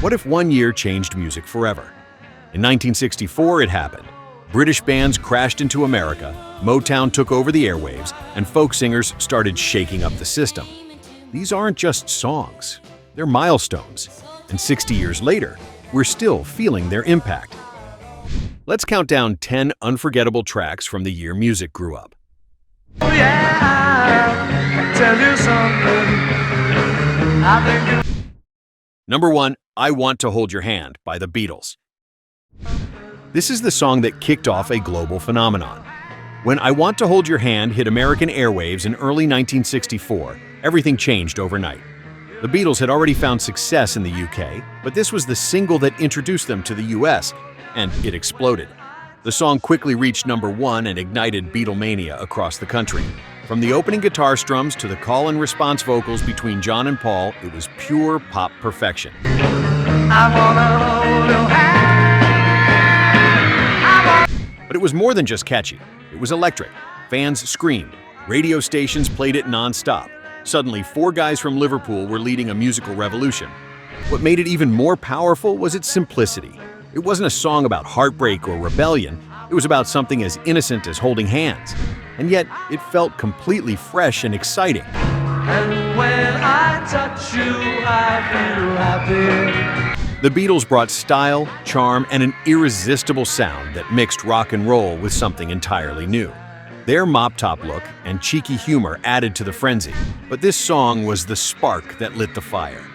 What if one year changed music forever? In 1964, it happened. British bands crashed into America, Motown took over the airwaves, and folk singers started shaking up the system. These aren't just songs, they're milestones. And 60 years later, we're still feeling their impact. Let's count down 10 unforgettable tracks from the year music grew up. Oh yeah, I'll tell you something. I think Number 1, I Want to Hold Your Hand by the Beatles. This is the song that kicked off a global phenomenon. When I Want to Hold Your Hand hit American airwaves in early 1964, everything changed overnight. The Beatles had already found success in the UK, but this was the single that introduced them to the US, and it exploded. The song quickly reached number 1 and ignited Beatlemania across the country. From the opening guitar strums to the call and response vocals between John and Paul, it was pure pop perfection. I wanna hold your hand. But it was more than just catchy. It was electric. Fans screamed. Radio stations played it non-stop. Suddenly, 4 guys from Liverpool were leading a musical revolution. What made it even more powerful was its simplicity. It wasn't a song about heartbreak or rebellion. It was about something as innocent as holding hands. And yet, it felt completely fresh and exciting. And when I touch you, I feel happy. The Beatles brought style, charm, and an irresistible sound that mixed rock and roll with something entirely new. Their mop-top look and cheeky humor added to the frenzy, but this song was the spark that lit the fire.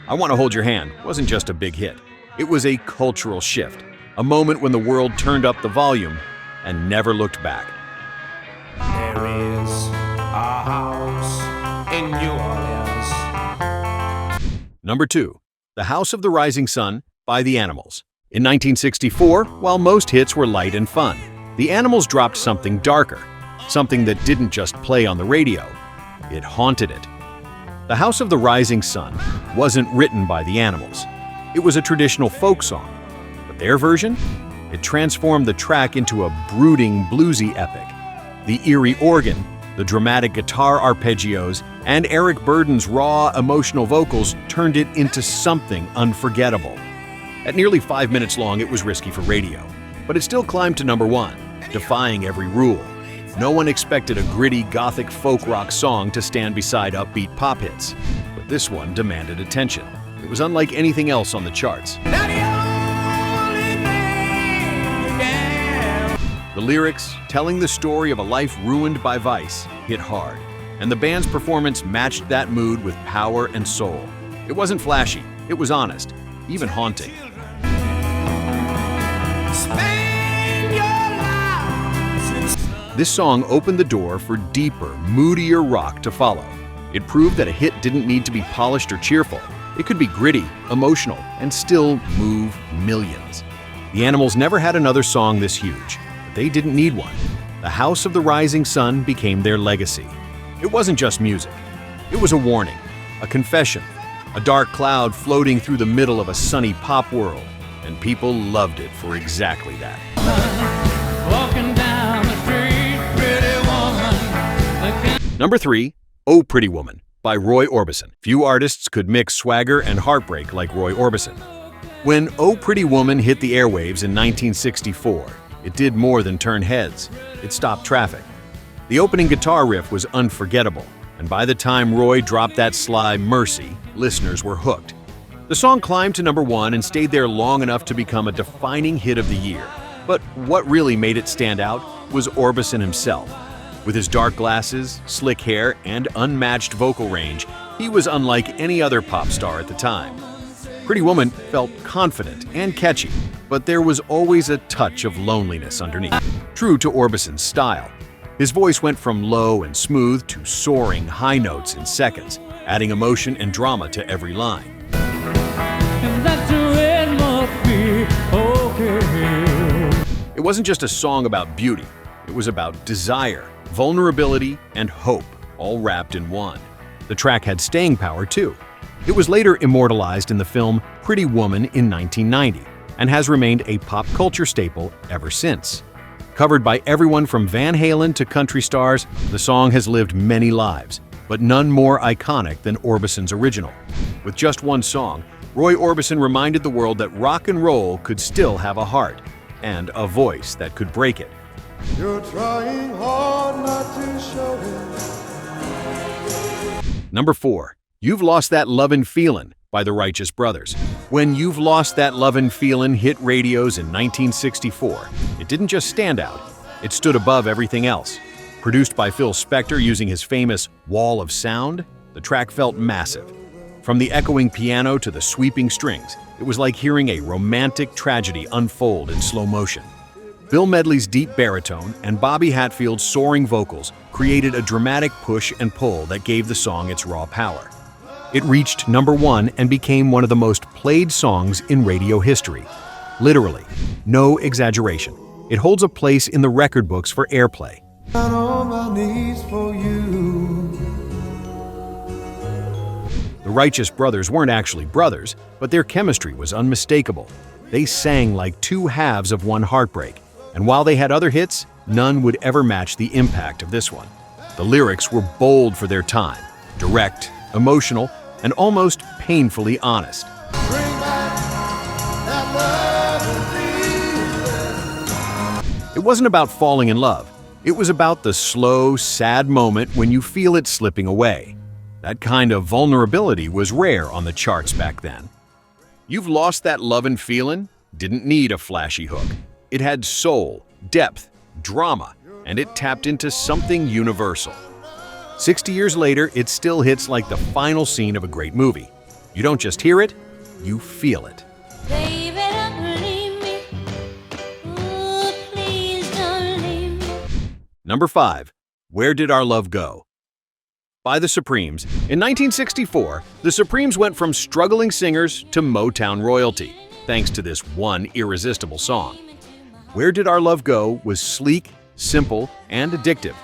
I Want to Hold Your Hand wasn't just a big hit. It was a cultural shift, a moment when the world turned up the volume and never looked back. There is a house in New Orleans. Number 2, The House of the Rising Sun by The Animals. In 1964, while most hits were light and fun, The Animals dropped something darker, something that didn't just play on the radio, it haunted it. The House of the Rising Sun wasn't written by The Animals. It was a traditional folk song, but their version? It transformed the track into a brooding, bluesy epic. The eerie organ, the dramatic guitar arpeggios, and Eric Burdon's raw, emotional vocals turned it into something unforgettable. At nearly 5 minutes long, it was risky for radio, but it still climbed to number 1, defying every rule. No one expected a gritty, gothic folk rock song to stand beside upbeat pop hits, but this one demanded attention. It was unlike anything else on the charts. The lyrics, telling the story of a life ruined by vice, hit hard, and the band's performance matched that mood with power and soul. It wasn't flashy, it was honest, even haunting. This song opened the door for deeper, moodier rock to follow. It proved that a hit didn't need to be polished or cheerful. It could be gritty, emotional, and still move millions. The Animals never had another song this huge. They didn't need one. The House of the Rising Sun became their legacy. It wasn't just music. It was a warning, a confession, a dark cloud floating through the middle of a sunny pop world, and people loved it for exactly that. Walking down the street, pretty woman. Number 3, Oh Pretty Woman by Roy Orbison. Few artists could mix swagger and heartbreak like Roy Orbison. When Oh Pretty Woman hit the airwaves in 1964, it did more than turn heads. It stopped traffic. The opening guitar riff was unforgettable, and by the time Roy dropped that sly Mercy, listeners were hooked. The song climbed to number 1 and stayed there long enough to become a defining hit of the year. But what really made it stand out was Orbison himself. With his dark glasses, slick hair, and unmatched vocal range, he was unlike any other pop star at the time. Pretty Woman felt confident and catchy, but there was always a touch of loneliness underneath. True to Orbison's style, his voice went from low and smooth to soaring high notes in seconds, adding emotion and drama to every line. And that's the way it must be, okay. It wasn't just a song about beauty, it was about desire, vulnerability, and hope, all wrapped in one. The track had staying power too. It was later immortalized in the film Pretty Woman in 1990 and has remained a pop culture staple ever since. Covered by everyone from Van Halen to country stars, the song has lived many lives, but none more iconic than Orbison's original. With just one song, Roy Orbison reminded the world that rock and roll could still have a heart and a voice that could break it. You're trying hard not to show it. Number 4. You've Lost That Lovin' Feelin' by the Righteous Brothers. When You've Lost That Lovin' Feelin' hit radios in 1964, it didn't just stand out, it stood above everything else. Produced by Phil Spector using his famous wall of sound, the track felt massive. From the echoing piano to the sweeping strings, it was like hearing a romantic tragedy unfold in slow motion. Bill Medley's deep baritone and Bobby Hatfield's soaring vocals created a dramatic push and pull that gave the song its raw power. It reached number 1 and became one of the most played songs in radio history. Literally, no exaggeration. It holds a place in the record books for airplay. Down on my knees for you. The Righteous Brothers weren't actually brothers, but their chemistry was unmistakable. They sang like two halves of one heartbreak, and while they had other hits, none would ever match the impact of this one. The lyrics were bold for their time, direct, emotional, and almost painfully honest. Bring back that love and feeling. It wasn't about falling in love. It was about the slow, sad moment when you feel it slipping away. That kind of vulnerability was rare on the charts back then. You've Lost That Lovin' Feelin' didn't need a flashy hook. It had soul, depth, drama, and it tapped into something universal. 60 years later, it still hits like the final scene of a great movie. You don't just hear it, you feel it. Baby, don't leave me. Ooh, please don't leave me. Number 5. Where Did Our Love Go? By the Supremes. In 1964, the Supremes went from struggling singers to Motown royalty, thanks to this one irresistible song. Where Did Our Love Go was sleek, simple, and addictive.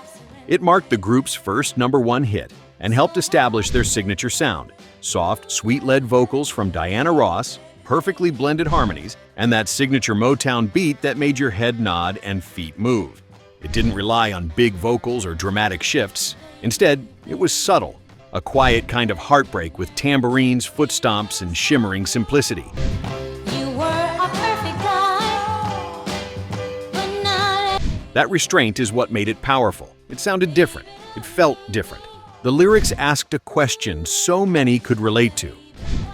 It marked the group's first number 1 hit and helped establish their signature sound: soft, sweet-led vocals from Diana Ross, perfectly blended harmonies, and that signature Motown beat that made your head nod and feet move. It didn't rely on big vocals or dramatic shifts. Instead, it was subtle, a quiet kind of heartbreak with tambourines, foot stomps, and shimmering simplicity. You were a perfect guy, but not. That restraint is what made it powerful. It sounded different. It felt different. The lyrics asked a question so many could relate to.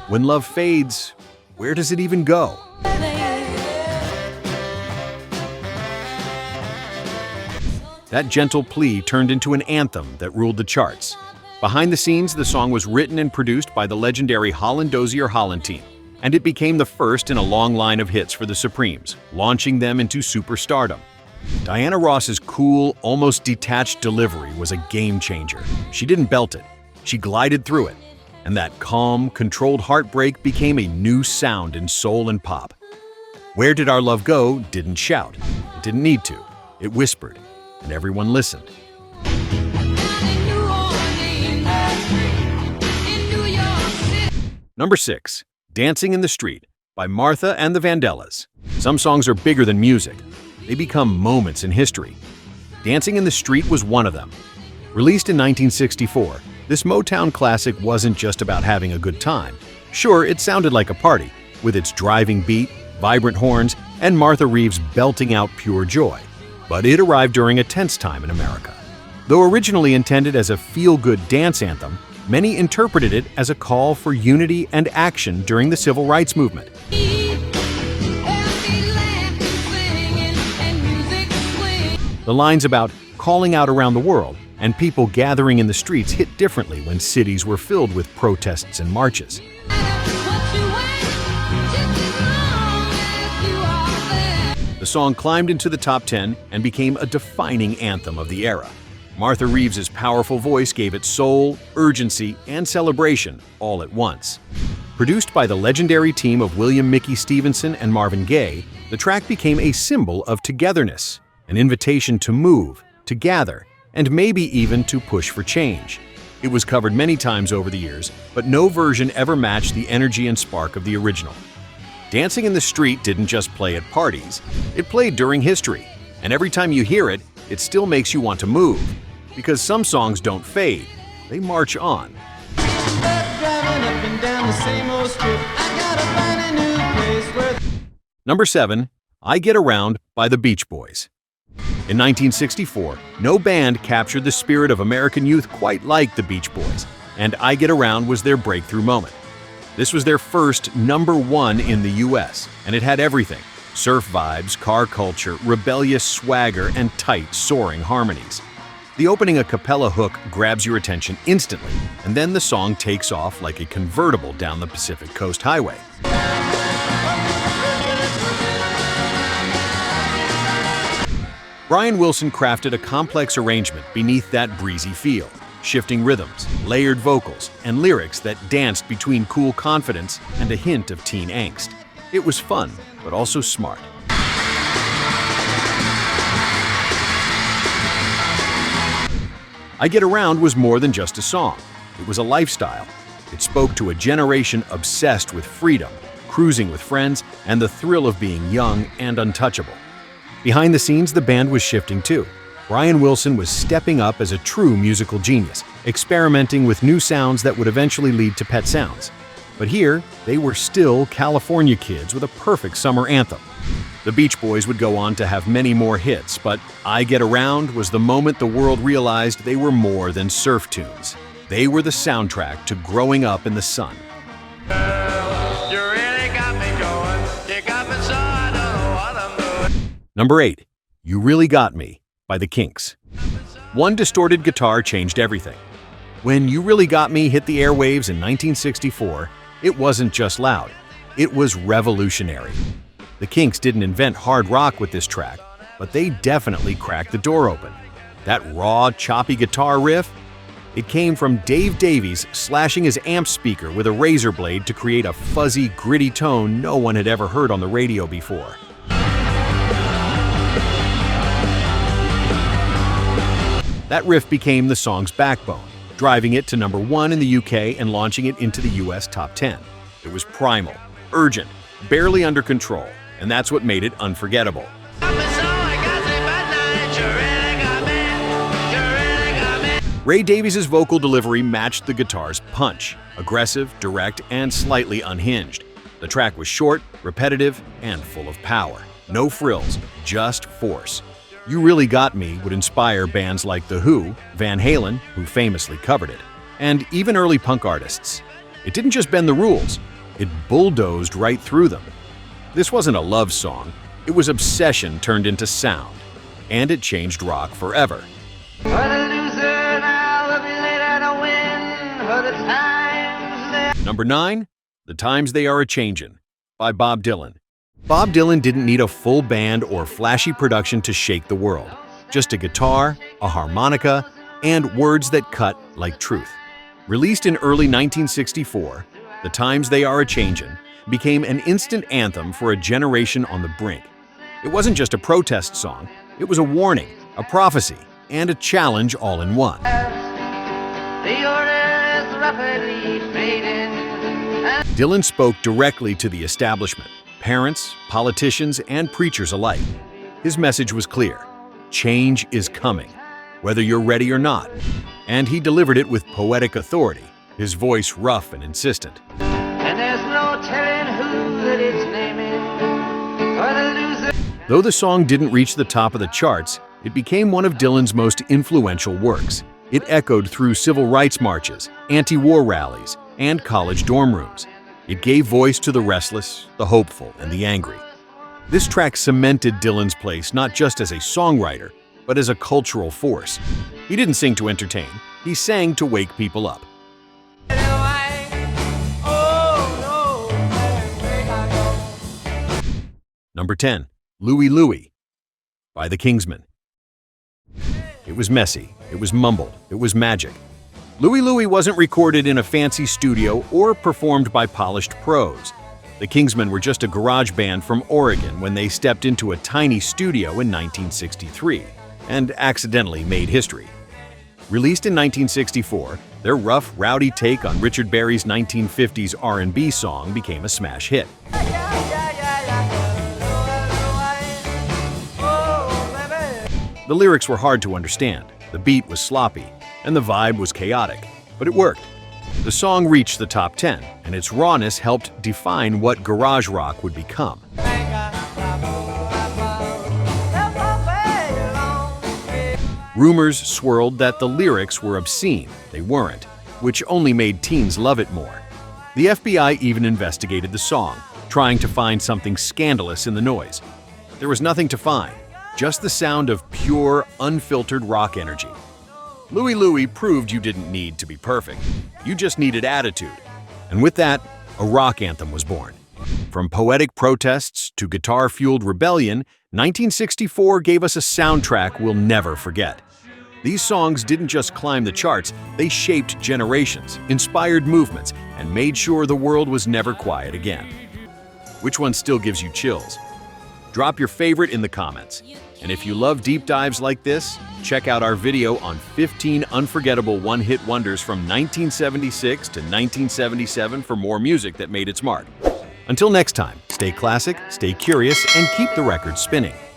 When love fades, where does it even go? That gentle plea turned into an anthem that ruled the charts. Behind the scenes, the song was written and produced by the legendary Holland Dozier Holland team, and it became the first in a long line of hits for the Supremes, launching them into superstardom. Diana Ross's cool, almost detached delivery was a game changer. She didn't belt it, she glided through it, and that calm, controlled heartbreak became a new sound in soul and pop. Where Did Our Love Go didn't shout. It didn't need to. It whispered, and everyone listened. Number 6. Dancing in the Street by Martha and the Vandellas. Some songs are bigger than music. They become moments in history. Dancing in the Street was one of them. Released in 1964, this Motown classic wasn't just about having a good time. Sure, it sounded like a party, with its driving beat, vibrant horns, and Martha Reeves belting out pure joy. But it arrived during a tense time in America. Though originally intended as a feel-good dance anthem, many interpreted it as a call for unity and action during the civil rights movement. The lines about calling out around the world and people gathering in the streets hit differently when cities were filled with protests and marches. The song climbed into the top 10 and became a defining anthem of the era. Martha Reeves' powerful voice gave it soul, urgency, and celebration all at once. Produced by the legendary team of William Mickey Stevenson and Marvin Gaye, the track became a symbol of togetherness, an invitation to move, to gather, and maybe even to push for change. It was covered many times over the years, but no version ever matched the energy and spark of the original. Dancing in the Street didn't just play at parties, it played during history, and every time you hear it, it still makes you want to move. Because some songs don't fade, they march on. Number 7, I Get Around by the Beach Boys. In 1964, no band captured the spirit of American youth quite like the Beach Boys, and I Get Around was their breakthrough moment. This was their first #1 in the US, and it had everything: surf vibes, car culture, rebellious swagger, and tight, soaring harmonies. The opening a cappella hook grabs your attention instantly, and then the song takes off like a convertible down the Pacific Coast Highway. Brian Wilson crafted a complex arrangement beneath that breezy feel, shifting rhythms, layered vocals, and lyrics that danced between cool confidence and a hint of teen angst. It was fun, but also smart. I Get Around was more than just a song. It was a lifestyle. It spoke to a generation obsessed with freedom, cruising with friends, and the thrill of being young and untouchable. Behind the scenes, the band was shifting too. Brian Wilson was stepping up as a true musical genius, experimenting with new sounds that would eventually lead to Pet Sounds. But here, they were still California kids with a perfect summer anthem. The Beach Boys would go on to have many more hits, but I Get Around was the moment the world realized they were more than surf tunes. They were the soundtrack to growing up in the sun. You really got me going. You got me so I don't know what I'm doing. Number 8, You Really Got Me by the Kinks. One distorted guitar changed everything. When You Really Got Me hit the airwaves in 1964, it wasn't just loud, it was revolutionary. The Kinks didn't invent hard rock with this track, but they definitely cracked the door open. That raw, choppy guitar riff? It came from Dave Davies slashing his amp speaker with a razor blade to create a fuzzy, gritty tone no one had ever heard on the radio before. That riff became the song's backbone, driving it to #1 in the UK and launching it into the US top 10. It was primal, urgent, barely under control, and that's what made it unforgettable. Ray Davies' vocal delivery matched the guitar's punch, aggressive, direct, and slightly unhinged. The track was short, repetitive, and full of power. No frills, just force. You Really Got Me would inspire bands like The Who, Van Halen, who famously covered it, and even early punk artists. It didn't just bend the rules, it bulldozed right through them. This wasn't a love song, it was obsession turned into sound, and it changed rock forever. Number 9, The Times They Are A-Changin' by Bob Dylan. Bob Dylan didn't need a full band or flashy production to shake the world. Just a guitar, a harmonica, and words that cut like truth. Released in early 1964, The Times They Are A-Changin' became an instant anthem for a generation on the brink. It wasn't just a protest song, it was a warning, a prophecy, and a challenge all in one. Dylan spoke directly to the establishment, parents, politicians, and preachers alike. His message was clear: change is coming, whether you're ready or not. And he delivered it with poetic authority, his voice rough and insistent. And there's no telling who that it's naming for the loser. Though the song didn't reach the top of the charts, it became one of Dylan's most influential works. It echoed through civil rights marches, anti-war rallies, and college dorm rooms. It gave voice to the restless, the hopeful, and the angry. This track cemented Dylan's place not just as a songwriter, but as a cultural force. He didn't sing to entertain, he sang to wake people up. Number 10, Louie Louie by the Kingsmen. It was messy, it was mumbled, it was magic. Louie Louie wasn't recorded in a fancy studio or performed by polished pros. The Kingsmen were just a garage band from Oregon when they stepped into a tiny studio in 1963 and accidentally made history. Released in 1964, their rough, rowdy take on Richard Berry's 1950s R&B song became a smash hit. The lyrics were hard to understand, the beat was sloppy, and the vibe was chaotic. But it worked. The song reached the top 10, and its rawness helped define what garage rock would become. Rumors swirled that the lyrics were obscene. They weren't, which only made teens love it more. The FBI even investigated the song, trying to find something scandalous in the noise. There was nothing to find, just the sound of pure, unfiltered rock energy. Louie Louie proved you didn't need to be perfect. You just needed attitude. And with that, a rock anthem was born. From poetic protests to guitar-fueled rebellion, 1964 gave us a soundtrack we'll never forget. These songs didn't just climb the charts, they shaped generations, inspired movements, and made sure the world was never quiet again. Which one still gives you chills? Drop your favorite in the comments. And if you love deep dives like this, check out our video on 15 unforgettable one-hit wonders from 1976 to 1977 for more music that made its mark. Until next time, stay classic, stay curious, and keep the record spinning.